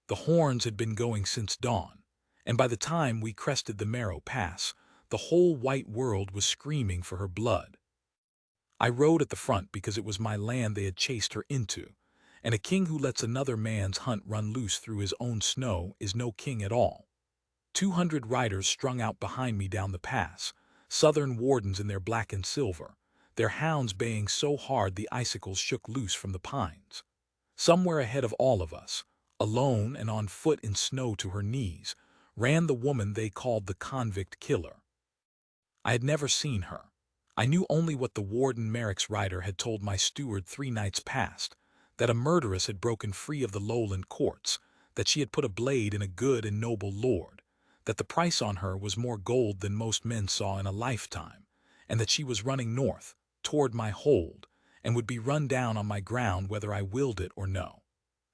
The horns had been going since dawn, and by the time we crested the Marrow Pass, the whole white world was screaming for her blood. I rode at the front because it was my land they had chased her into, and a king who lets another man's hunt run loose through his own snow is no king at all. 200 riders strung out behind me down the pass, southern wardens in their black and silver, their hounds baying so hard the icicles shook loose from the pines. Somewhere ahead of all of us, alone and on foot in snow to her knees, ran the woman they called the convict killer. I had never seen her. I knew only what the warden Merrick's rider had told my steward 3 nights past, that a murderess had broken free of the lowland courts, that she had put a blade in a good and noble lord, that the price on her was more gold than most men saw in a lifetime, and that she was running north, toward my hold, and would be run down on my ground whether I willed it or no.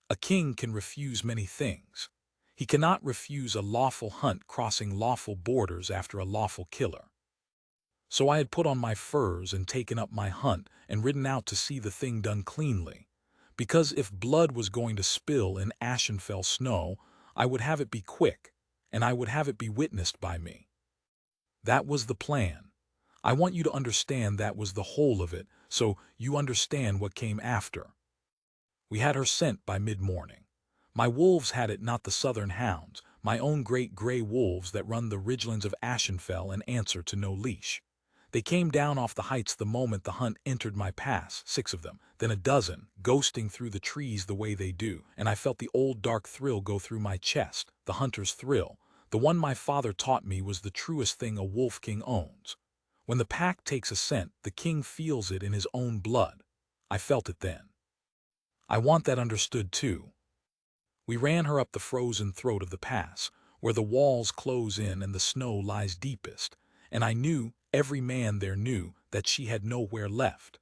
A king can refuse many things. He cannot refuse a lawful hunt crossing lawful borders after a lawful killer. So I had put on my furs and taken up my hunt and ridden out to see the thing done cleanly, because if blood was going to spill in Ashenfell snow, I would have it be quick, and I would have it be witnessed by me. That was the plan. I want you to understand that was the whole of it, so you understand what came after. We had her scent by mid-morning. My wolves had it, not the southern hounds, my own great gray wolves that run the ridgelands of Ashenfell and answer to no leash. They came down off the heights the moment the hunt entered my pass, 6 of them, then a dozen, ghosting through the trees the way they do, and I felt the old dark thrill go through my chest, the hunter's thrill. The one my father taught me was the truest thing a wolf king owns. When the pack takes a scent, the king feels it in his own blood. I felt it then. I want that understood too. We ran her up the frozen throat of the pass, where the walls close in and the snow lies deepest, and I knew, every man there knew, that she had nowhere left.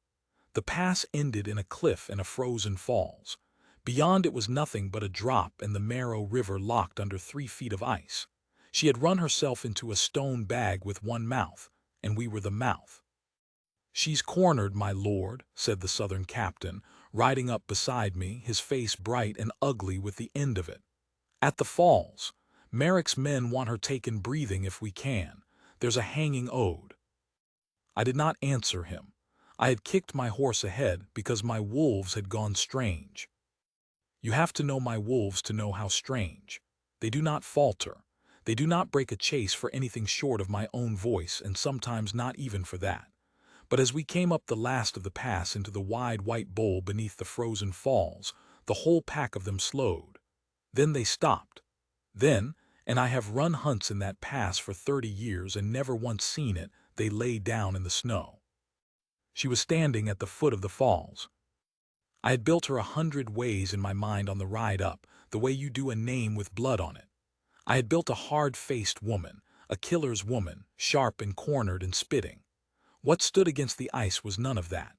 The pass ended in a cliff and a frozen falls. Beyond it was nothing but a drop and the Marrow River locked under 3 feet of ice. She had run herself into a stone bag with one mouth, and we were the mouth. "She's cornered, my lord," said the southern captain, riding up beside me, his face bright and ugly with the end of it. "At the falls. Merrick's men want her taken breathing if we can. There's a hanging ode." I did not answer him. I had kicked my horse ahead because my wolves had gone strange. You have to know my wolves to know how strange. They do not falter. They do not break a chase for anything short of my own voice, and sometimes not even for that. But as we came up the last of the pass into the wide white bowl beneath the frozen falls, the whole pack of them slowed. Then they stopped. Then, and I have run hunts in that pass for 30 years and never once seen it, they lay down in the snow. She was standing at the foot of the falls. I had built her 100 ways in my mind on the ride up, the way you do a name with blood on it. I had built a hard-faced woman, a killer's woman, sharp and cornered and spitting. What stood against the ice was none of that.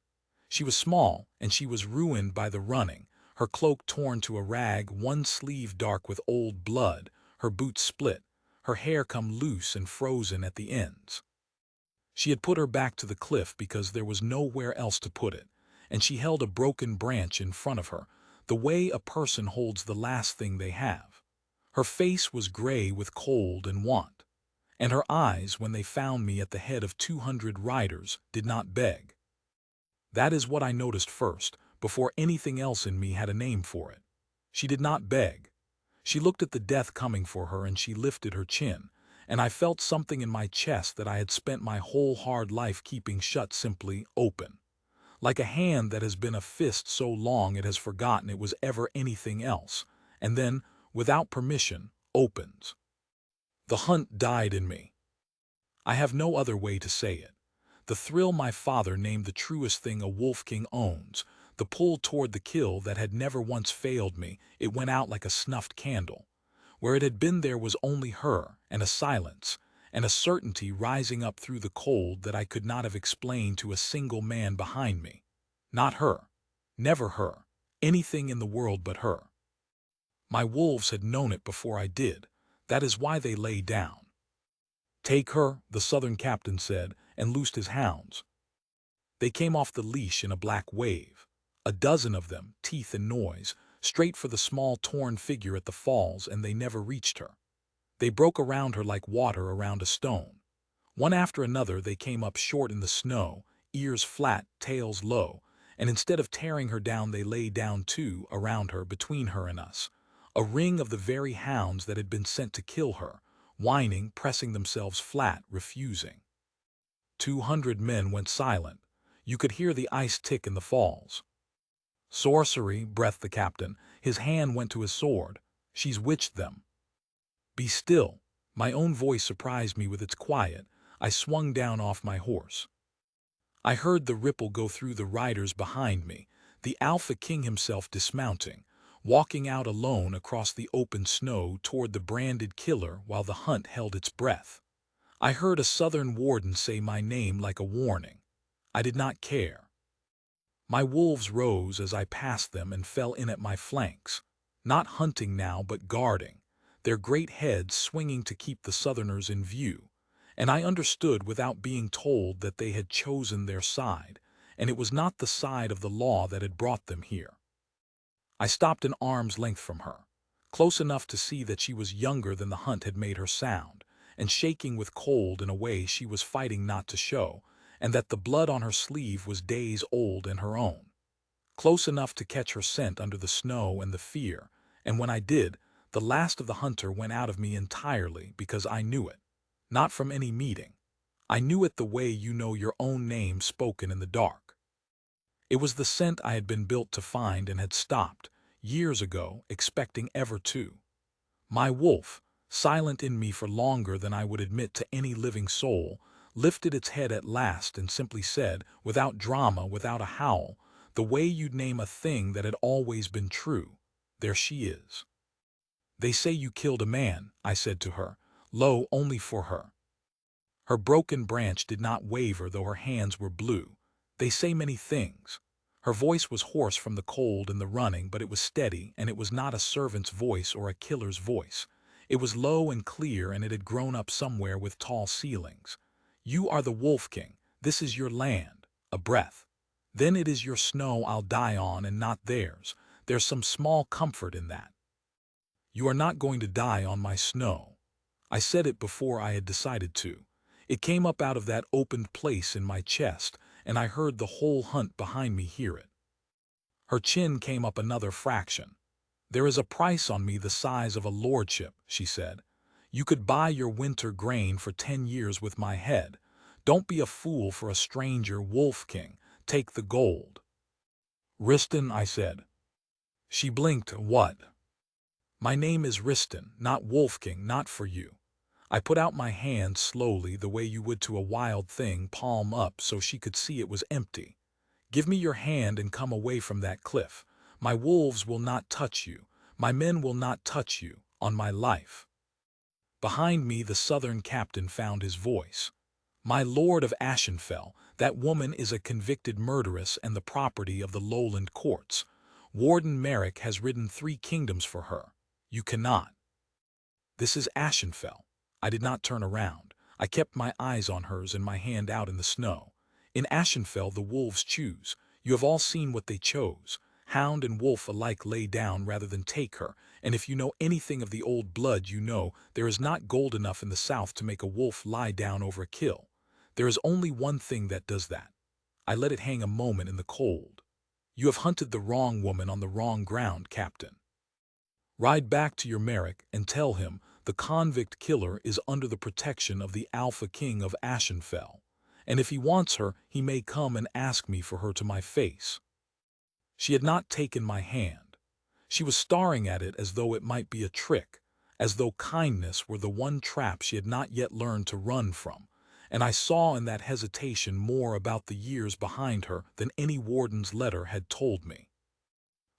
She was small, and she was ruined by the running, her cloak torn to a rag, one sleeve dark with old blood, her boots split, her hair come loose and frozen at the ends. She had put her back to the cliff because there was nowhere else to put it, and she held a broken branch in front of her, the way a person holds the last thing they have. Her face was gray with cold and want, and her eyes, when they found me at the head of 200 riders, did not beg. That is what I noticed first, before anything else in me had a name for it. She did not beg. She looked at the death coming for her, and she lifted her chin, and I felt something in my chest that I had spent my whole hard life keeping shut, simply open. Like a hand that has been a fist so long it has forgotten it was ever anything else, and then, without permission, opens. The hunt died in me. I have no other way to say it. The thrill my father named the truest thing a wolf king owns, the pull toward the kill that had never once failed me, it went out like a snuffed candle. Where it had been there was only her, and a silence, and a certainty rising up through the cold that I could not have explained to a single man behind me. Not her. Never her. Anything in the world but her. My wolves had known it before I did. That is why they lay down. "Take her," the southern captain said, and loosed his hounds. They came off the leash in a black wave. A dozen of them, teeth and noise, straight for the small torn figure at the falls, and they never reached her. They broke around her like water around a stone. One after another they came up short in the snow, ears flat, tails low, and instead of tearing her down they lay down too, around her, between her and us. A ring of the very hounds that had been sent to kill her, whining, pressing themselves flat, refusing. 200 men went silent. You could hear the ice tick in the falls. Sorcery, breathed the captain. His hand went to his sword. She's witched them. Be still. My own voice surprised me with its quiet. I swung down off my horse. I heard the ripple go through the riders behind me, the Alpha King himself dismounting, walking out alone across the open snow toward the branded killer while the hunt held its breath. I heard a southern warden say my name like a warning. I did not care. My wolves rose as I passed them and fell in at my flanks, not hunting now but guarding, their great heads swinging to keep the southerners in view, and I understood without being told that they had chosen their side, and it was not the side of the law that had brought them here. I stopped an arm's length from her, close enough to see that she was younger than the hunt had made her sound, and shaking with cold in a way she was fighting not to show, and that the blood on her sleeve was days old and her own. Close enough to catch her scent under the snow and the fear, and when I did, the last of the hunter went out of me entirely because I knew it. Not from any meeting. I knew it the way you know your own name spoken in the dark. It was the scent I had been built to find and had stopped, years ago, expecting ever to. My wolf, silent in me for longer than I would admit to any living soul, lifted its head at last and simply said, without drama, without a howl, the way you'd name a thing that had always been true, there she is. They say you killed a man, I said to her, low only for her. Her broken branch did not waver though her hands were blue. They say many things. Her voice was hoarse from the cold and the running, but it was steady, and it was not a servant's voice or a killer's voice. It was low and clear, and it had grown up somewhere with tall ceilings. You are the Wolf King. This is your land. A breath. Then it is your snow I'll die on and not theirs. There's some small comfort in that. You are not going to die on my snow. I said it before I had decided to. It came up out of that opened place in my chest, and I heard the whole hunt behind me hear it. Her chin came up another fraction. There is a price on me the size of a lordship, she said. You could buy your winter grain for 10 years with my head. Don't be a fool for a stranger, Wolf King. Take the gold. Riston, I said. She blinked. What? My name is Riston, not Wolf King, not for you. I put out my hand slowly, the way you would to a wild thing, palm up so she could see it was empty. Give me your hand and come away from that cliff. My wolves will not touch you. My men will not touch you, on my life. Behind me the southern captain found his voice. My lord of Ashenfell, that woman is a convicted murderess and the property of the lowland courts. Warden Merrick has ridden 3 kingdoms for her. You cannot. This is Ashenfell. I did not turn around. I kept my eyes on hers and my hand out in the snow. In Ashenfell the wolves choose. You have all seen what they chose. Hound and wolf alike lay down rather than take her, and if you know anything of the old blood you know there is not gold enough in the south to make a wolf lie down over a kill. There is only one thing that does that. I let it hang a moment in the cold. You have hunted the wrong woman on the wrong ground, Captain. Ride back to your Merrick and tell him the convict killer is under the protection of the Alpha King of Ashenfell, and if he wants her, he may come and ask me for her to my face. She had not taken my hand. She was staring at it as though it might be a trick, as though kindness were the one trap she had not yet learned to run from, and I saw in that hesitation more about the years behind her than any warden's letter had told me.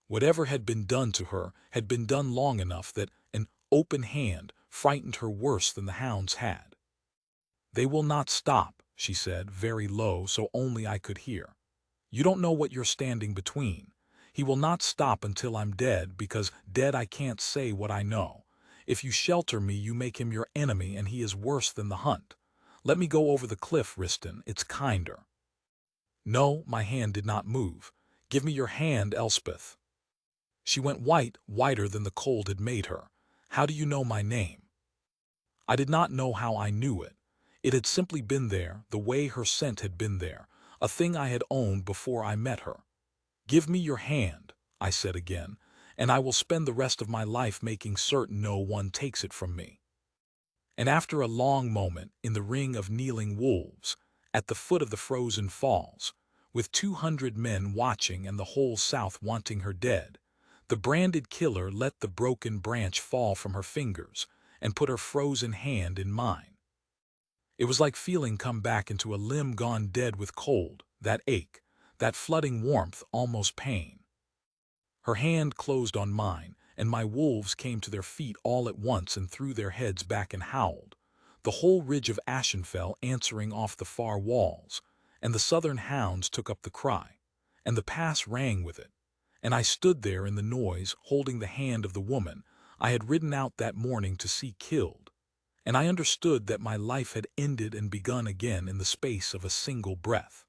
Whatever had been done to her had been done long enough that an open hand frightened her worse than the hounds had. They will not stop, she said, very low so only I could hear. You don't know what you're standing between. He will not stop until I'm dead, because dead I can't say what I know. If you shelter me you make him your enemy, and he is worse than the hunt. Let me go over the cliff, Riston, it's kinder. No, my hand did not move. Give me your hand, Elspeth. She went white, whiter than the cold had made her. How do you know my name? I did not know how I knew it. It had simply been there, the way her scent had been there, a thing I had owned before I met her. Give me your hand, I said again, and I will spend the rest of my life making certain no one takes it from me. And after a long moment, in the ring of kneeling wolves, at the foot of the frozen falls, with 200 men watching and the whole South wanting her dead, the branded killer let the broken branch fall from her fingers and put her frozen hand in mine. It was like feeling come back into a limb gone dead with cold, that ache, that flooding warmth, almost pain. Her hand closed on mine, and my wolves came to their feet all at once and threw their heads back and howled, the whole ridge of Ashenfell answering off the far walls, and the southern hounds took up the cry, and the pass rang with it, and I stood there in the noise holding the hand of the woman I had ridden out that morning to see killed, and I understood that my life had ended and begun again in the space of a single breath.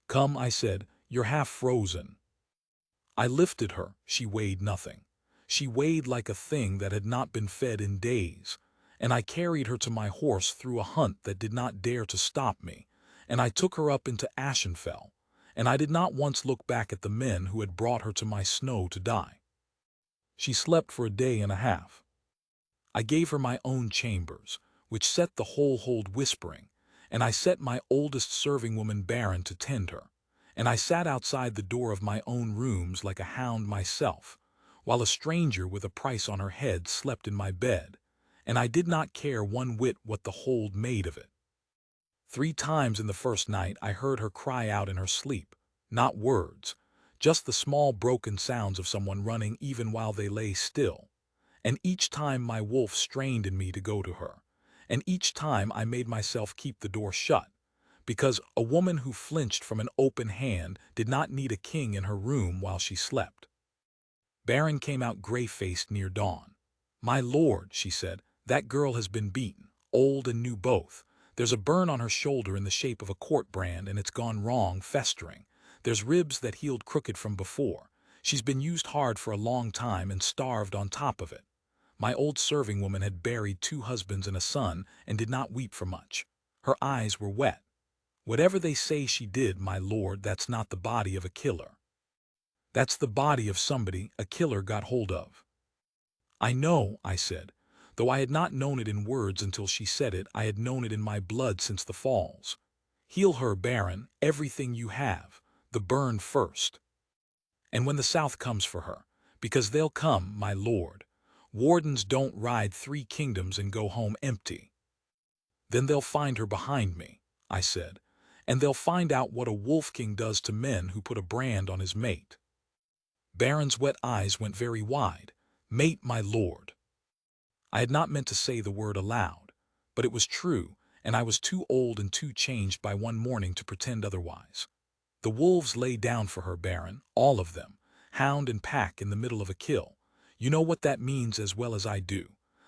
Come, I said, you're half frozen. I lifted her. She weighed nothing. She weighed like a thing that had not been fed in days, and I carried her to my horse through a hunt that did not dare to stop me, and I took her up into Ashenfell, and I did not once look back at the men who had brought her to my snow to die. She slept for a day and a half. I gave her my own chambers, which set the whole hold whispering, and I set my oldest serving woman Baron to tend her, and I sat outside the door of my own rooms like a hound myself, while a stranger with a price on her head slept in my bed, and I did not care one whit what the hold made of it. 3 times in the first night I heard her cry out in her sleep, not words, just the small broken sounds of someone running even while they lay still, and each time my wolf strained in me to go to her, and each time I made myself keep the door shut, because a woman who flinched from an open hand did not need a king in her room while she slept. Baron came out gray-faced near dawn. My lord, she said, that girl has been beaten, old and new both. There's a burn on her shoulder in the shape of a court brand, and it's gone wrong, festering. There's ribs that healed crooked from before. She's been used hard for a long time and starved on top of it. My old serving woman had buried 2 husbands and a son and did not weep for much. Her eyes were wet. Whatever they say she did, my lord, that's not the body of a killer. That's the body of somebody a killer got hold of. I know, I said. Though I had not known it in words until she said it, I had known it in my blood since the falls. Heal her, Baron, everything you have, the burn first. And when the South comes for her, because they'll come, my lord. Wardens don't ride 3 kingdoms and go home empty. Then they'll find her behind me, I said, and they'll find out what a wolf king does to men who put a brand on his mate. Baron's wet eyes went very wide. Mate, my lord. I had not meant to say the word aloud, but it was true, and I was too old and too changed by one morning to pretend otherwise. The wolves lay down for her, Baron, all of them, hound and pack in the middle of a kill. You know what that means as well as I do.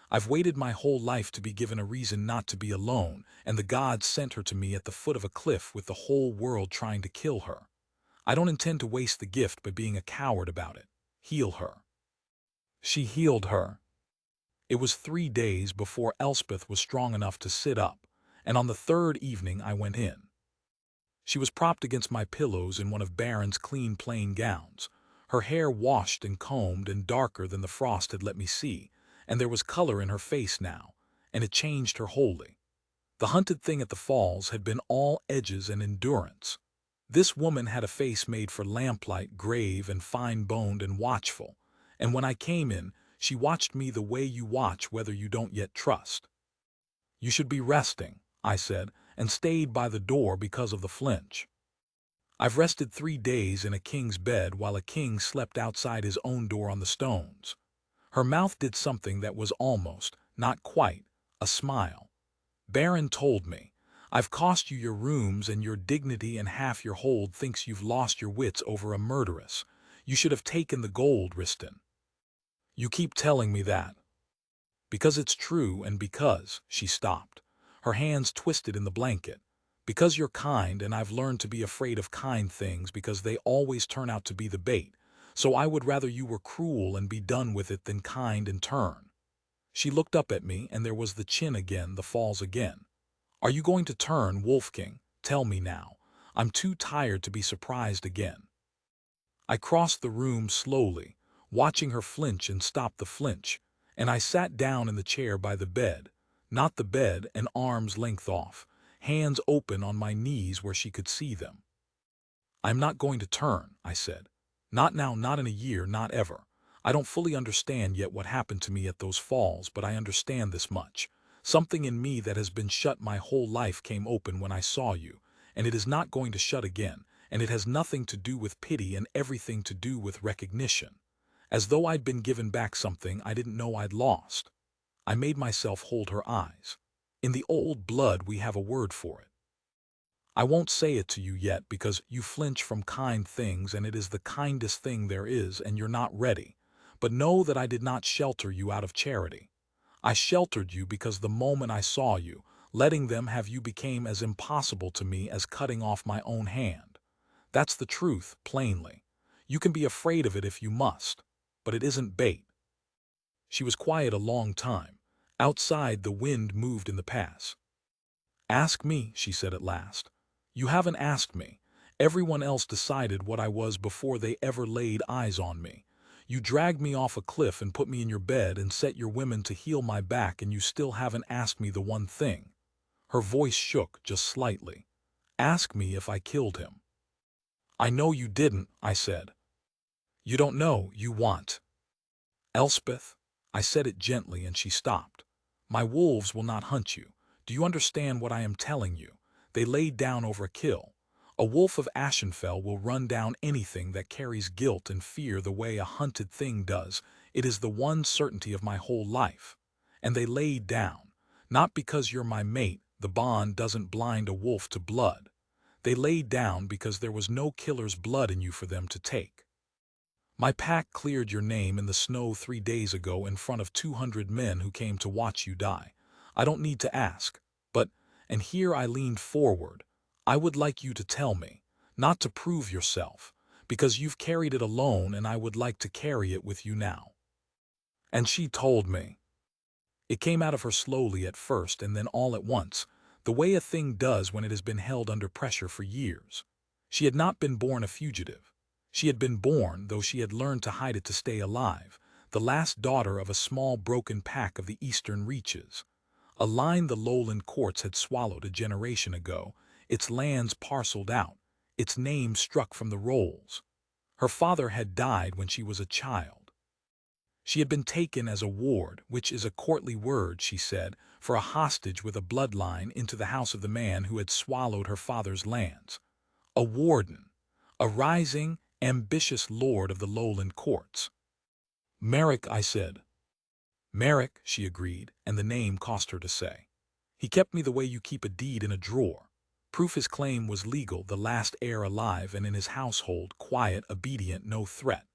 I've waited my whole life to be given a reason not to be alone, and the gods sent her to me at the foot of a cliff with the whole world trying to kill her. I don't intend to waste the gift by being a coward about it. Heal her. She healed her. It was 3 days before Elspeth was strong enough to sit up, and on the 3rd evening I went in. She was propped against my pillows in one of Baron's clean plain gowns, her hair washed and combed and darker than the frost had let me see, and there was color in her face now, and it changed her wholly. The hunted thing at the falls had been all edges and endurance. This woman had a face made for lamplight, grave and fine-boned and watchful, and when I came in, she watched me the way you watch whether you don't yet trust. You should be resting, I said, and stayed by the door because of the flinch. I've rested 3 days in a king's bed while a king slept outside his own door on the stones. Her mouth did something that was almost, not quite, a smile. Baron told me, I've cost you your rooms and your dignity, and half your hold thinks you've lost your wits over a murderess. You should have taken the gold, Riston. You keep telling me that. Because it's true, and because, she stopped, her hands twisted in the blanket. Because you're kind, and I've learned to be afraid of kind things because they always turn out to be the bait. So I would rather you were cruel and be done with it than kind and turn." She looked up at me, and there was the chin again, the falls again. "Are you going to turn, Wolf King? Tell me now. I'm too tired to be surprised again." I crossed the room slowly, watching her flinch and stop the flinch, and I sat down in the chair by the bed, not the bed, an arm's length off, hands open on my knees where she could see them. "I'm not going to turn," I said. "Not now, not in a year, not ever. I don't fully understand yet what happened to me at those falls, but I understand this much. Something in me that has been shut my whole life came open when I saw you, and it is not going to shut again, and it has nothing to do with pity and everything to do with recognition. As though I'd been given back something I didn't know I'd lost." I made myself hold her eyes. "In the old blood we have a word for it. I won't say it to you yet because you flinch from kind things, and it is the kindest thing there is, and you're not ready. But know that I did not shelter you out of charity. I sheltered you because the moment I saw you, letting them have you became as impossible to me as cutting off my own hand. That's the truth, plainly. You can be afraid of it if you must, but it isn't bait." She was quiet a long time. Outside, the wind moved in the pass. "Ask me," she said at last. "You haven't asked me. Everyone else decided what I was before they ever laid eyes on me. You dragged me off a cliff and put me in your bed and set your women to heal my back, and you still haven't asked me the one thing." Her voice shook just slightly. "Ask me if I killed him." "I know you didn't," I said. "You don't know, you want." "Elspeth," I said it gently, and she stopped. "My wolves will not hunt you. Do you understand what I am telling you? They laid down over a kill. A wolf of Ashenfell will run down anything that carries guilt and fear the way a hunted thing does. It is the one certainty of my whole life. And they laid down. Not because you're my mate, the bond doesn't blind a wolf to blood. They laid down because there was no killer's blood in you for them to take. My pack cleared your name in the snow 3 days ago in front of 200 men who came to watch you die. I don't need to ask, but," and here I leaned forward, "I would like you to tell me, not to prove yourself, because you've carried it alone, and I would like to carry it with you now." And she told me. It came out of her slowly at first and then all at once, the way a thing does when it has been held under pressure for years. She had not been born a fugitive. She had been born, though she had learned to hide it to stay alive, the last daughter of a small broken pack of the eastern reaches. A line the lowland courts had swallowed a generation ago, its lands parceled out, its name struck from the rolls. Her father had died when she was a child. She had been taken as a ward, which is a courtly word, she said, for a hostage with a bloodline, into the house of the man who had swallowed her father's lands. A warden, a rising, ambitious lord of the lowland courts. "Merrick," I said. "Merrick," she agreed, and the name cost her to say. "He kept me the way you keep a deed in a drawer. Proof his claim was legal, the last heir alive, and in his household, quiet, obedient, no threat.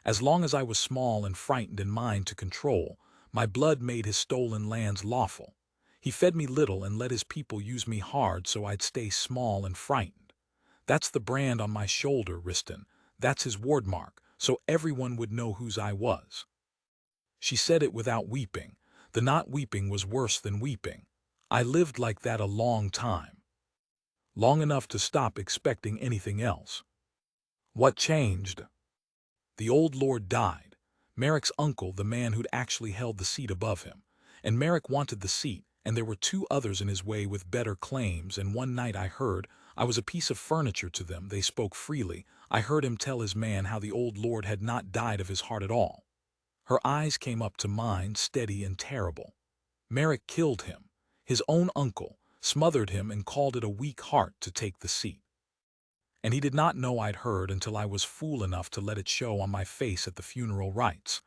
As long as I was small and frightened and mine to control, my blood made his stolen lands lawful. He fed me little and let his people use me hard so I'd stay small and frightened. That's the brand on my shoulder, Riston. That's his ward mark, so everyone would know whose I was." She said it without weeping. The not weeping was worse than weeping. I lived like that a long time. Long enough to stop expecting anything else. What changed? The old lord died. Merrick's uncle, the man who'd actually held the seat above him. And Merrick wanted the seat, and there were 2 others in his way with better claims, and one night I was a piece of furniture to them. They spoke freely. I heard him tell his man how the old lord had not died of his heart at all. Her eyes came up to mine, steady and terrible. Merrick killed him. His own uncle smothered him and called it a weak heart to take the seat. And he did not know I'd heard until I was fool enough to let it show on my face at the funeral rites.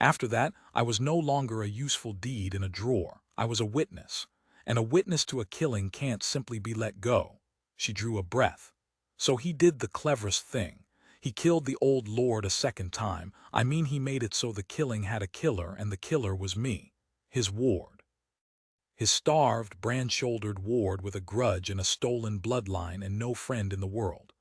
After that, I was no longer a useful deed in a drawer. I was a witness. And a witness to a killing can't simply be let go. She drew a breath. So he did the cleverest thing. He killed the old lord a second time. I mean, he made it so the killing had a killer, and the killer was me, his ward. His starved, brand-shouldered ward with a grudge and a stolen bloodline and no friend in the world.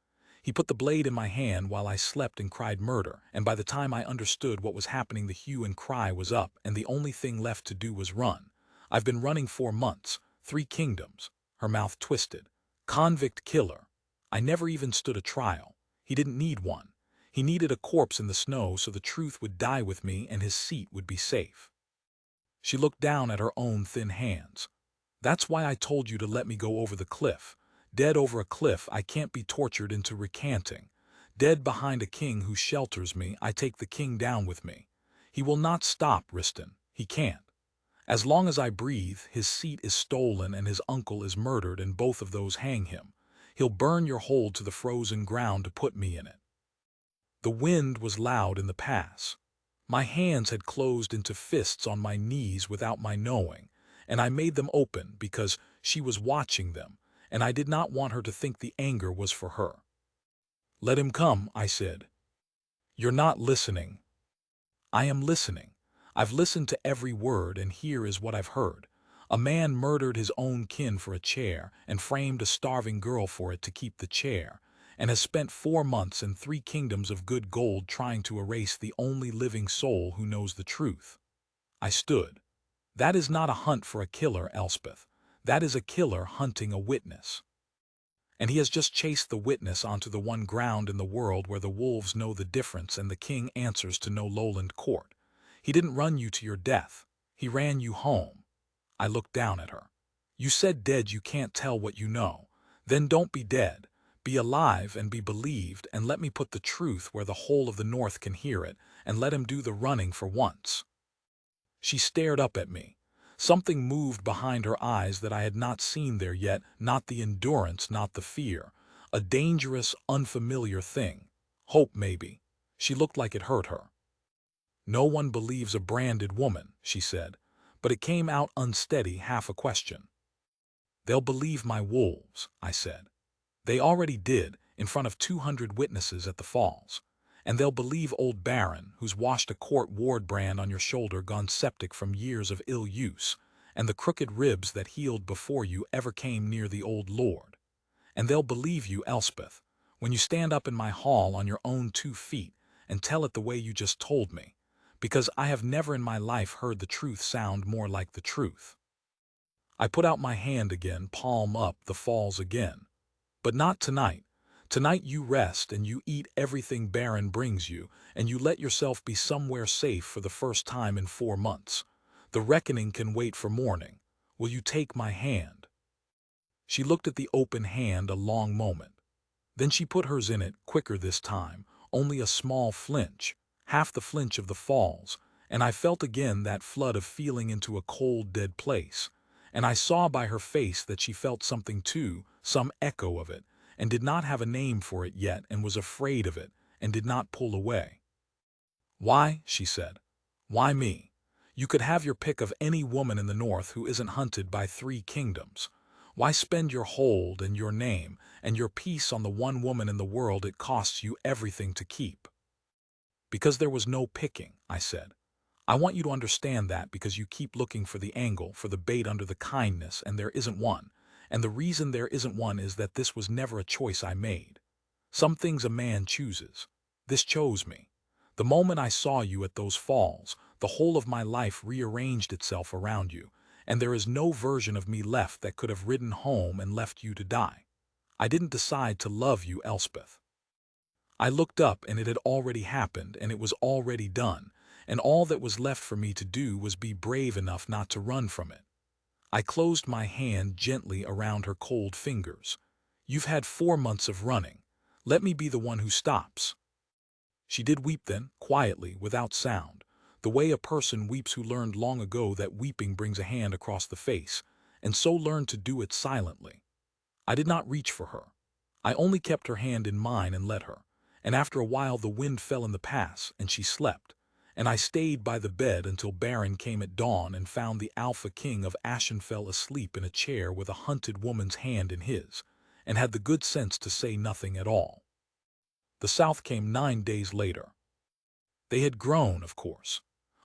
He put the blade in my hand while I slept and cried murder, and by the time I understood what was happening the hue and cry was up, and the only thing left to do was run. I've been running 4 months, 3 kingdoms. Her mouth twisted. Convict killer. I never even stood a trial. He didn't need one. He needed a corpse in the snow so the truth would die with me and his seat would be safe. She looked down at her own thin hands. That's why I told you to let me go over the cliff. Dead over a cliff, I can't be tortured into recanting. Dead behind a king who shelters me, I take the king down with me. He will not stop, Riston. He can't. As long as I breathe, his seat is stolen and his uncle is murdered, and both of those hang him. He'll burn your hold to the frozen ground to put me in it. The wind was loud in the pass. My hands had closed into fists on my knees without my knowing, and I made them open because she was watching them, and I did not want her to think the anger was for her. Let him come, I said. You're not listening. I am listening. I've listened to every word, and here is what I've heard. A man murdered his own kin for a chair and framed a starving girl for it to keep the chair, and has spent 4 months and 3 kingdoms of good gold trying to erase the only living soul who knows the truth. I stood. That is not a hunt for a killer, Elspeth. That is a killer hunting a witness. And he has just chased the witness onto the one ground in the world where the wolves know the difference and the king answers to no lowland court. He didn't run you to your death. He ran you home. I looked down at her. You said dead you can't tell what you know. Then don't be dead. Be alive and be believed, and let me put the truth where the whole of the North can hear it, and let him do the running for once. She stared up at me. Something moved behind her eyes that I had not seen there yet, not the endurance, not the fear. A dangerous, unfamiliar thing. Hope, maybe. She looked like it hurt her. No one believes a branded woman, she said, but it came out unsteady, half a question. They'll believe my wolves, I said. They already did, in front of 200 witnesses at the falls. And they'll believe old Baron, who's washed a court ward brand on your shoulder gone septic from years of ill use, and the crooked ribs that healed before you ever came near the old lord. And they'll believe you, Elspeth, when you stand up in my hall on your own 2 feet and tell it the way you just told me, because I have never in my life heard the truth sound more like the truth. I put out my hand again, palm up, the falls again. But not tonight. Tonight you rest and you eat everything Baron brings you, and you let yourself be somewhere safe for the first time in 4 months. The reckoning can wait for morning. Will you take my hand? She looked at the open hand a long moment. Then she put hers in it, quicker this time, only a small flinch, half the flinch of the falls, and I felt again that flood of feeling into a cold, dead place. And I saw by her face that she felt something too, some echo of it, and did not have a name for it yet and was afraid of it, and did not pull away. Why, she said, why me? You could have your pick of any woman in the North who isn't hunted by 3 kingdoms. Why spend your hold and your name and your peace on the one woman in the world it costs you everything to keep? Because there was no picking, I said. I want you to understand that because you keep looking for the angle, for the bait under the kindness, and there isn't one. And the reason there isn't one is that this was never a choice I made. Some things a man chooses. This chose me. The moment I saw you at those falls, the whole of my life rearranged itself around you, and there is no version of me left that could have ridden home and left you to die. I didn't decide to love you, Elspeth. I looked up and it had already happened and it was already done, and all that was left for me to do was be brave enough not to run from it. I closed my hand gently around her cold fingers. You've had 4 months of running. Let me be the one who stops. She did weep then, quietly, without sound, the way a person weeps who learned long ago that weeping brings a hand across the face, and so learned to do it silently. I did not reach for her. I only kept her hand in mine and let her, and after a while the wind fell in the pass, and she slept. And I stayed by the bed until Baron came at dawn and found the Alpha King of Ashenfell asleep in a chair with a hunted woman's hand in his, and had the good sense to say nothing at all. The South came 9 days later. They had grown, of course.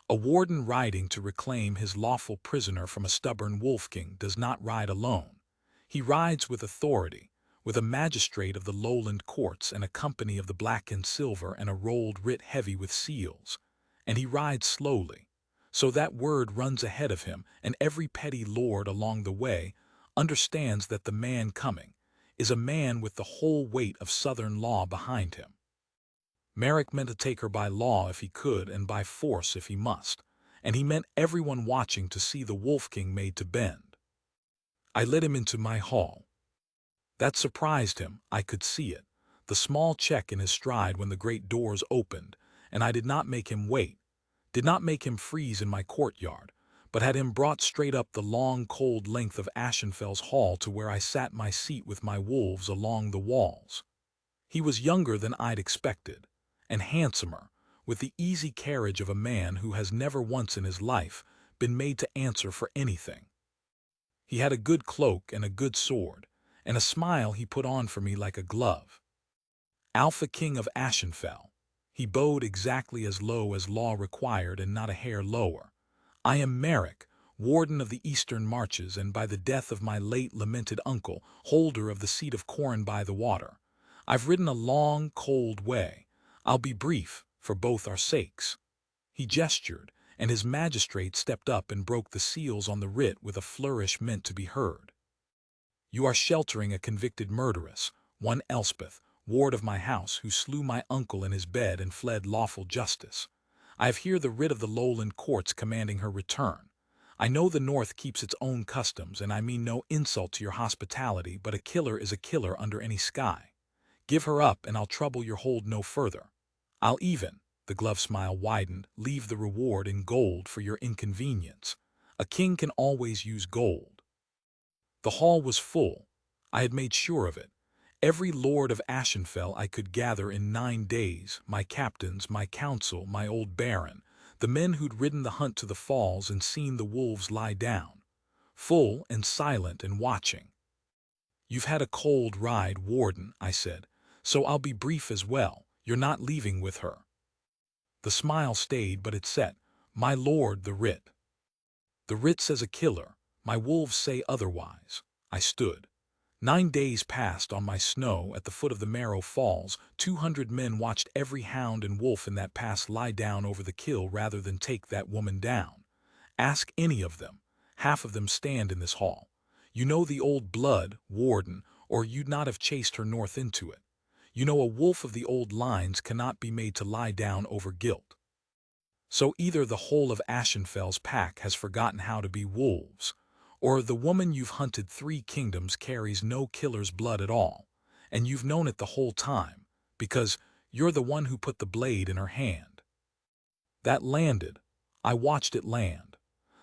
A warden riding to reclaim his lawful prisoner from a stubborn wolf king does not ride alone. He rides with authority, with a magistrate of the lowland courts and a company of the black and silver and a rolled writ heavy with seals. And he rides slowly, so that word runs ahead of him, and every petty lord along the way understands that the man coming is a man with the whole weight of Southern law behind him. Merrick meant to take her by law if he could and by force if he must, and he meant everyone watching to see the Wolf King made to bend. I led him into my hall. That surprised him, I could see it, the small check in his stride when the great doors opened, and I did not make him wait, did not make him freeze in my courtyard, but had him brought straight up the long, cold length of Ashenfell's hall to where I sat my seat with my wolves along the walls. He was younger than I'd expected, and handsomer, with the easy carriage of a man who has never once in his life been made to answer for anything. He had a good cloak and a good sword, and a smile he put on for me like a glove. Alpha King of Ashenfell. He bowed exactly as low as law required and not a hair lower. I am Merrick, warden of the eastern marches, and by the death of my late lamented uncle, holder of the seat of corn by the water. I've ridden a long, cold way. I'll be brief, for both our sakes. He gestured, and his magistrate stepped up and broke the seals on the writ with a flourish meant to be heard. You are sheltering a convicted murderess, one Elspeth, ward of my house, who slew my uncle in his bed and fled lawful justice. I have here the writ of the lowland courts commanding her return. I know the North keeps its own customs, and I mean no insult to your hospitality, but a killer is a killer under any sky. Give her up, and I'll trouble your hold no further. I'll even, the glove smile widened, leave the reward in gold for your inconvenience. A king can always use gold. The hall was full. I had made sure of it. Every lord of Ashenfell I could gather in 9 days, my captains, my council, my old baron, the men who'd ridden the hunt to the falls and seen the wolves lie down, full and silent and watching. You've had a cold ride, warden, I said, so I'll be brief as well. You're not leaving with her. The smile stayed, but it set. My lord, the writ. The writ says a killer. My wolves say otherwise. I stood. 9 days passed on my snow at the foot of the Marrow Falls. 200 men watched every hound and wolf in that pass lie down over the kill rather than take that woman down. Ask any of them. Half of them stand in this hall. You know the old blood, warden, or you'd not have chased her north into it. You know a wolf of the old lines cannot be made to lie down over guilt. So either the whole of Ashenfell's pack has forgotten how to be wolves, or the woman you've hunted 3 kingdoms carries no killer's blood at all, and you've known it the whole time, because you're the one who put the blade in her hand. That landed. I watched it land.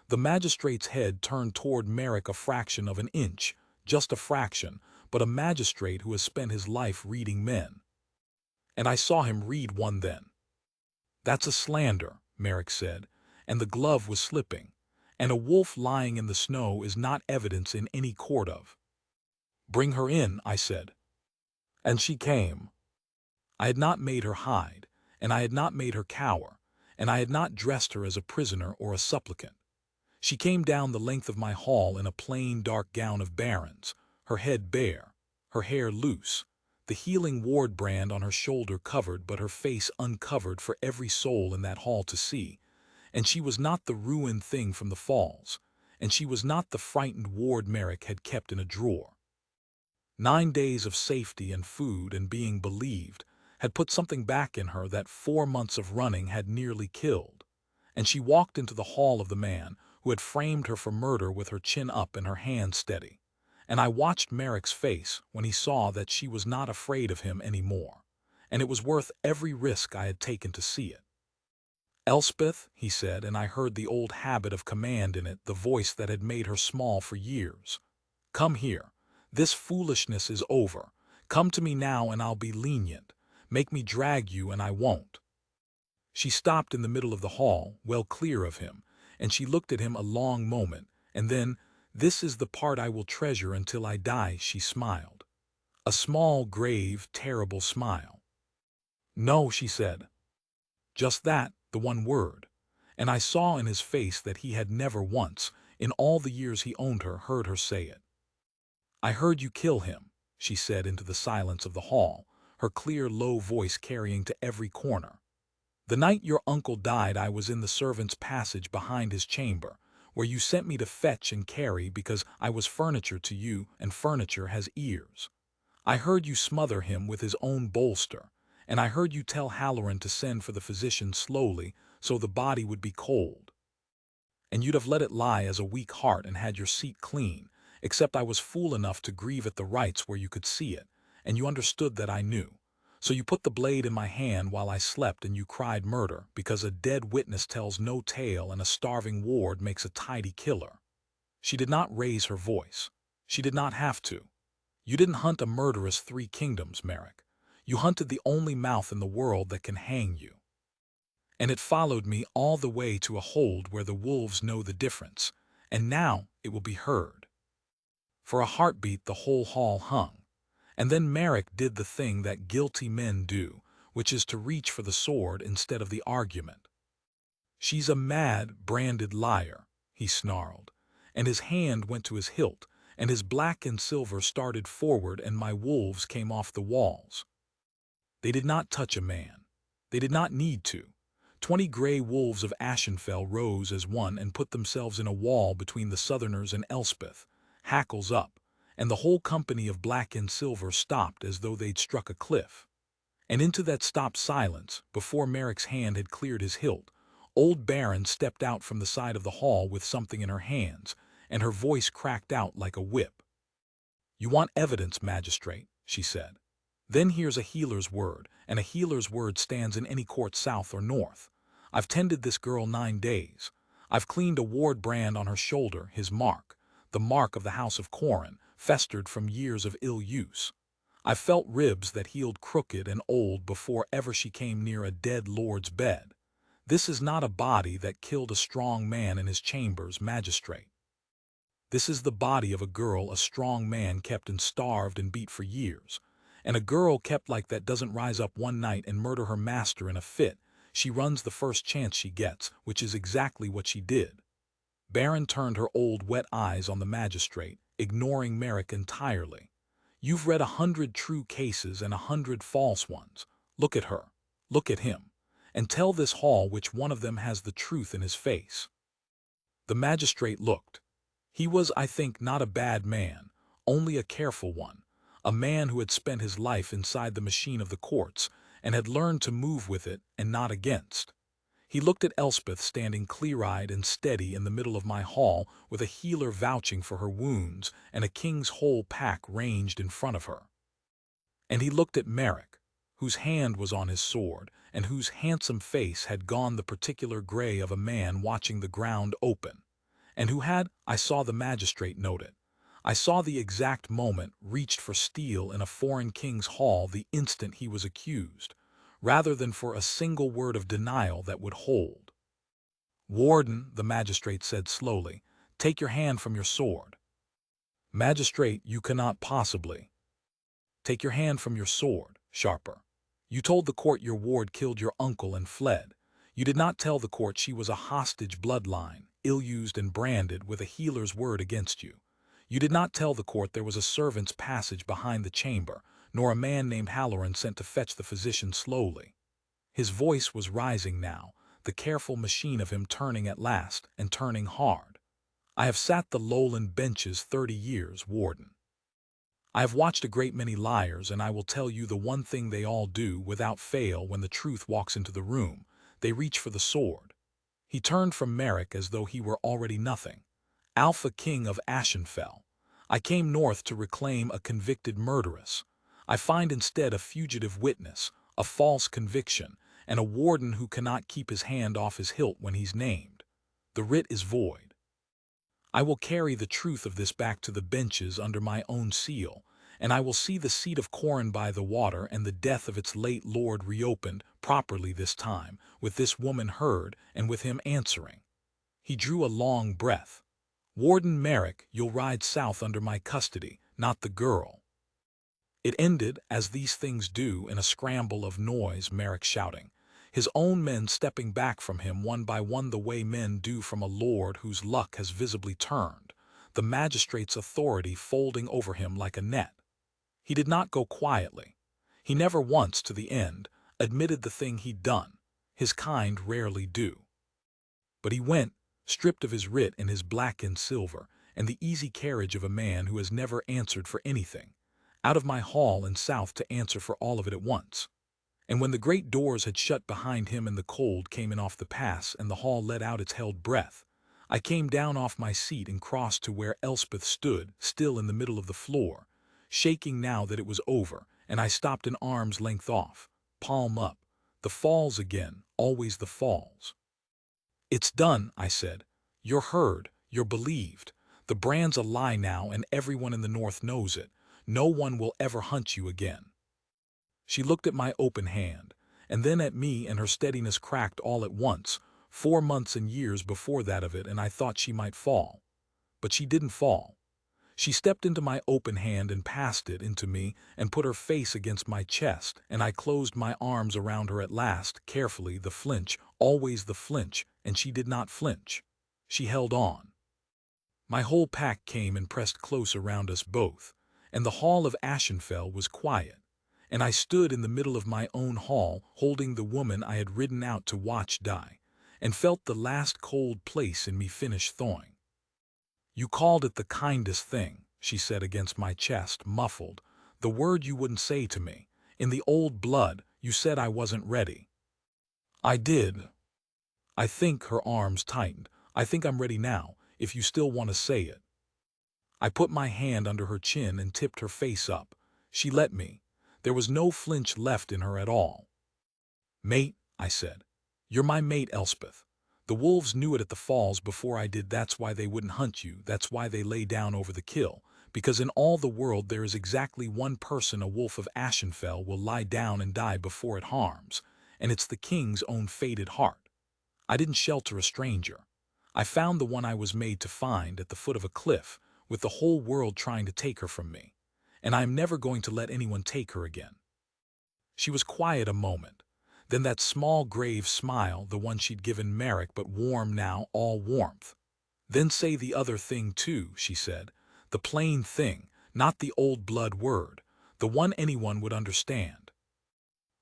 The magistrate's head turned toward Merrick a fraction of an inch, just a fraction, but a magistrate who has spent his life reading men. And I saw him read one then. That's a slander, Merrick said, and the glove was slipping, and a wolf lying in the snow is not evidence in any court of. Bring her in, I said. And she came. I had not made her hide, and I had not made her cower, and I had not dressed her as a prisoner or a supplicant. She came down the length of my hall in a plain dark gown of barons, her head bare, her hair loose, the healing ward brand on her shoulder covered but her face uncovered for every soul in that hall to see, and she was not the ruined thing from the falls, and she was not the frightened ward Merrick had kept in a drawer. 9 days of safety and food and being believed had put something back in her that 4 months of running had nearly killed, and she walked into the hall of the man who had framed her for murder with her chin up and her hand steady, and I watched Merrick's face when he saw that she was not afraid of him any more, and it was worth every risk I had taken to see it. Elspeth, he said, and I heard the old habit of command in it, the voice that had made her small for years. Come here. This foolishness is over. Come to me now and I'll be lenient. Make me drag you and I won't. She stopped in the middle of the hall, well clear of him, and she looked at him a long moment, and then, this is the part I will treasure until I die, she smiled. A small, grave, terrible smile. No, she said. Just that, the one word, and I saw in his face that he had never once, in all the years he owned her, heard her say it. I heard you kill him. she said into the silence of the hall, her clear, low voice carrying to every corner. "The night your uncle died, I was in the servants' passage behind his chamber, where you sent me to fetch and carry because I was furniture to you, and furniture has ears. I heard you smother him with his own bolster, and I heard you tell Halloran to send for the physician slowly so the body would be cold. And you'd have let it lie as a weak heart and had your seat clean, except I was fool enough to grieve at the rights where you could see it, and you understood that I knew. So you put the blade in my hand while I slept and you cried murder, because a dead witness tells no tale and a starving ward makes a tidy killer." She did not raise her voice. She did not have to. "You didn't hunt a murderous 3 kingdoms, Merrick. You hunted the only mouth in the world that can hang you. And it followed me all the way to a hold where the wolves know the difference, and now it will be heard." For a heartbeat the whole hall hung, and then Merrick did the thing that guilty men do, which is to reach for the sword instead of the argument. "She's a mad, branded liar," he snarled, and his hand went to his hilt, and his black and silver started forward and my wolves came off the walls. They did not touch a man. They did not need to. 20 gray wolves of Ashenfell rose as one and put themselves in a wall between the Southerners and Elspeth, hackles up, and the whole company of black and silver stopped as though they'd struck a cliff. And into that stopped silence, before Merrick's hand had cleared his hilt, old Baron stepped out from the side of the hall with something in her hands, and her voice cracked out like a whip. "You want evidence, magistrate," she said. "Then here's a healer's word, and a healer's word stands in any court south or north. I've tended this girl 9 days. I've cleaned a ward brand on her shoulder, his mark, the mark of the House of Corrin, festered from years of ill use. I've felt ribs that healed crooked and old before ever she came near a dead lord's bed. This is not a body that killed a strong man in his chambers, magistrate. This is the body of a girl a strong man kept and starved and beat for years. And a girl kept like that doesn't rise up one night and murder her master in a fit. She runs the first chance she gets, which is exactly what she did." Baron turned her old wet eyes on the magistrate, ignoring Merrick entirely. "You've read 100 true cases and 100 false ones. Look at her. Look at him. And tell this hall which one of them has the truth in his face." The magistrate looked. He was, I think, not a bad man, only a careful one, a man who had spent his life inside the machine of the courts and had learned to move with it and not against. He looked at Elspeth standing clear-eyed and steady in the middle of my hall with a healer vouching for her wounds and a king's whole pack ranged in front of her. And he looked at Merrick, whose hand was on his sword and whose handsome face had gone the particular gray of a man watching the ground open, and who had, I saw the magistrate note it, I saw the exact moment, reached for steel in a foreign king's hall the instant he was accused, rather than for a single word of denial that would hold. "Warden," the magistrate said slowly, "take your hand from your sword." "Magistrate, you cannot possibly." "Take your hand from your sword, sharper. You told the court your ward killed your uncle and fled. You did not tell the court she was a hostage bloodline, ill-used and branded with a healer's word against you. You did not tell the court there was a servant's passage behind the chamber, nor a man named Halloran sent to fetch the physician slowly." His voice was rising now, the careful machine of him turning at last, and turning hard. "I have sat the lowland benches 30 years, warden. I have watched a great many liars, and I will tell you the one thing they all do without fail when the truth walks into the room. They reach for the sword." He turned from Merrick as though he were already nothing. "Alpha King of Ashenfell. I came north to reclaim a convicted murderess. I find instead a fugitive witness, a false conviction, and a warden who cannot keep his hand off his hilt when he's named. The writ is void. I will carry the truth of this back to the benches under my own seal, and I will see the seat of Corrin by the water and the death of its late lord reopened, properly this time, with this woman heard and with him answering." He drew a long breath. "Warden Merrick, you'll ride south under my custody, not the girl." It ended, as these things do, in a scramble of noise, Merrick shouting, his own men stepping back from him one by one the way men do from a lord whose luck has visibly turned, the magistrate's authority folding over him like a net. He did not go quietly. He never once, to the end, admitted the thing he'd done. His kind rarely do. But he went, stripped of his writ and his blackened silver, and the easy carriage of a man who has never answered for anything, out of my hall and south to answer for all of it at once. And when the great doors had shut behind him and the cold came in off the pass and the hall let out its held breath, I came down off my seat and crossed to where Elspeth stood, still in the middle of the floor, shaking now that it was over, and I stopped an arm's length off, palm up. The falls again, always the falls. "It's done," I said. "You're heard, you're believed. The brand's a lie now and everyone in the north knows it. No one will ever hunt you again." She looked at my open hand, and then at me, and her steadiness cracked all at once. 4 months and years before that of it, and I thought she might fall. But she didn't fall. She stepped into my open hand and passed it into me and put her face against my chest, and I closed my arms around her at last, carefully, the flinch, always the flinch, and she did not flinch. She held on. My whole pack came and pressed close around us both, and the hall of Ashenfell was quiet, and I stood in the middle of my own hall, holding the woman I had ridden out to watch die, and felt the last cold place in me finish thawing. "You called it the kindest thing," she said against my chest, muffled, "the word you wouldn't say to me. In the old blood, you said I wasn't ready." "I did. I think," her arms tightened, "I think I'm ready now, if you still want to say it." I put my hand under her chin and tipped her face up. She let me. There was no flinch left in her at all. "Mate," I said. "You're my mate, Elspeth. The wolves knew it at the falls before I did. That's why they wouldn't hunt you. That's why they lay down over the kill. Because in all the world there is exactly one person a wolf of Ashenfell will lie down and die before it harms, and it's the king's own fated heart. I didn't shelter a stranger. I found the one I was made to find at the foot of a cliff, with the whole world trying to take her from me. And I am never going to let anyone take her again." She was quiet a moment. Then that small grave smile, the one she'd given Merrick, but warm now, all warmth. "Then say the other thing too," she said. "The plain thing, not the old blood word, the one anyone would understand."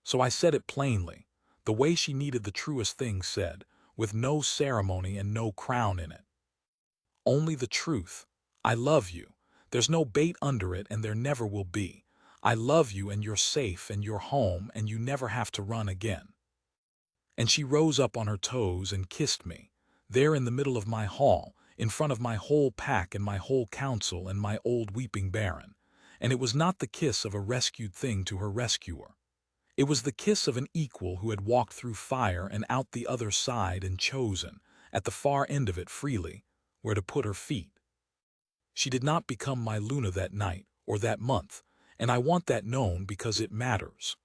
So I said it plainly, the way she needed the truest thing said, with no ceremony and no crown in it. "Only the truth. I love you. There's no bait under it, and there never will be. I love you, and you're safe, and you're home, and you never have to run again." And she rose up on her toes and kissed me, there in the middle of my hall, in front of my whole pack and my whole council and my old weeping baron. And it was not the kiss of a rescued thing to her rescuer. It was the kiss of an equal who had walked through fire and out the other side and chosen, at the far end of it freely, where to put her feet. She did not become my Luna that night, or that month, and I want that known because it matters.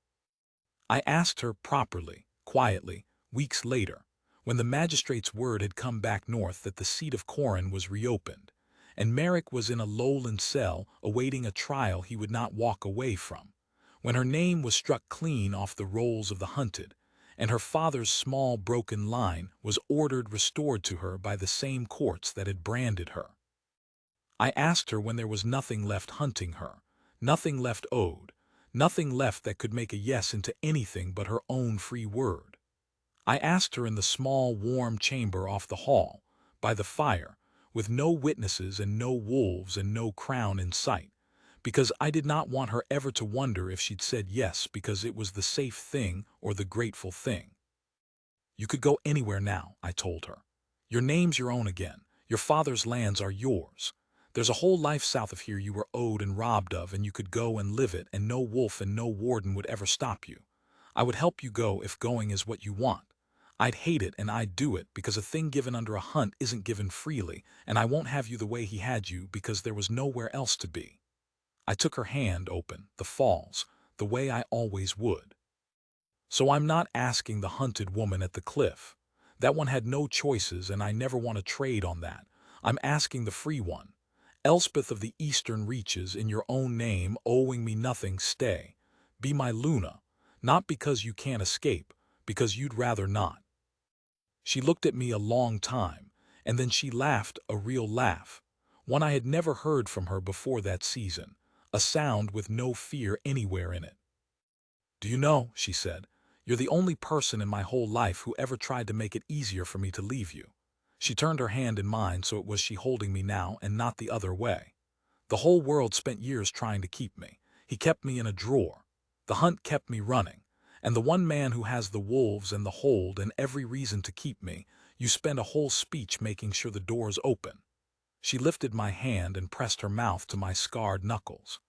I asked her properly, quietly, weeks later, when the magistrate's word had come back north that the seat of Corran was reopened, and Merrick was in a lowland cell awaiting a trial he would not walk away from, when her name was struck clean off the rolls of the hunted, and her father's small broken line was ordered restored to her by the same courts that had branded her. I asked her when there was nothing left hunting her, nothing left owed, nothing left that could make a yes into anything but her own free word. I asked her in the small warm chamber off the hall, by the fire, with no witnesses and no wolves and no crown in sight, because I did not want her ever to wonder if she'd said yes because it was the safe thing or the grateful thing. "You could go anywhere now," I told her. "Your name's your own again. Your father's lands are yours. There's a whole life south of here you were owed and robbed of, and you could go and live it, and no wolf and no warden would ever stop you. I would help you go if going is what you want. I'd hate it and I'd do it because a thing given under a hunt isn't given freely, and I won't have you the way he had you because there was nowhere else to be." I took her hand open, the falls, the way I always would. "So I'm not asking the hunted woman at the cliff. That one had no choices and I never want to trade on that. I'm asking the free one. Elspeth of the eastern reaches, in your own name, owing me nothing, stay. Be my Luna, not because you can't escape, because you'd rather not." She looked at me a long time, and then she laughed, a real laugh, one I had never heard from her before that season, a sound with no fear anywhere in it. "Do you know," she said, "you're the only person in my whole life who ever tried to make it easier for me to leave you." She turned her hand in mine so it was she holding me now and not the other way. "The whole world spent years trying to keep me. He kept me in a drawer. The hunt kept me running. And the one man who has the wolves and the hold and every reason to keep me, you spend a whole speech making sure the door's open." She lifted my hand and pressed her mouth to my scarred knuckles.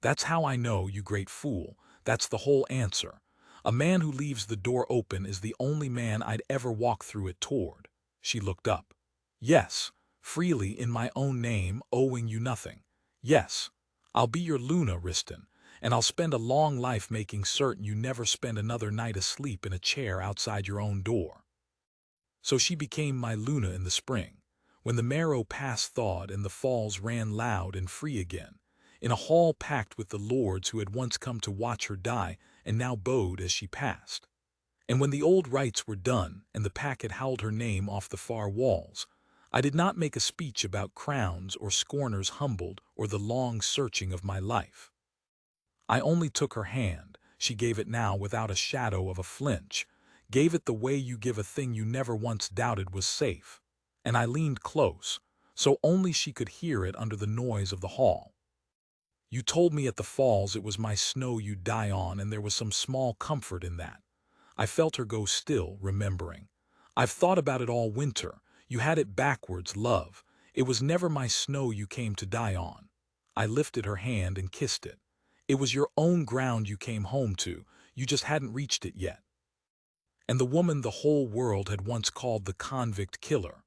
"That's how I know, you great fool. That's the whole answer. A man who leaves the door open is the only man I'd ever walk through it toward." She looked up. "Yes, freely in my own name, owing you nothing. Yes, I'll be your Luna, Riston, and I'll spend a long life making certain you never spend another night asleep in a chair outside your own door." So she became my Luna in the spring, when the Marrow Pass thawed and the falls ran loud and free again, in a hall packed with the lords who had once come to watch her die and now bowed as she passed. And when the old rites were done and the pack had howled her name off the far walls, I did not make a speech about crowns or scorners humbled or the long searching of my life. I only took her hand. She gave it now without a shadow of a flinch, gave it the way you give a thing you never once doubted was safe. And I leaned close, so only she could hear it under the noise of the hall. "You told me at the falls it was my snow you'd die on, and there was some small comfort in that." I felt her go still, remembering. "I've thought about it all winter. You had it backwards, love. It was never my snow you came to die on." I lifted her hand and kissed it. "It was your own ground you came home to. You just hadn't reached it yet." And the woman the whole world had once called the convict killer,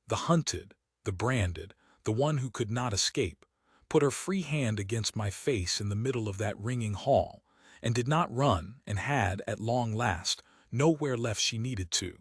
the hunted, the branded, the one who could not escape, put her free hand against my face in the middle of that ringing hall, and did not run, and had, at long last, nowhere left she needed to.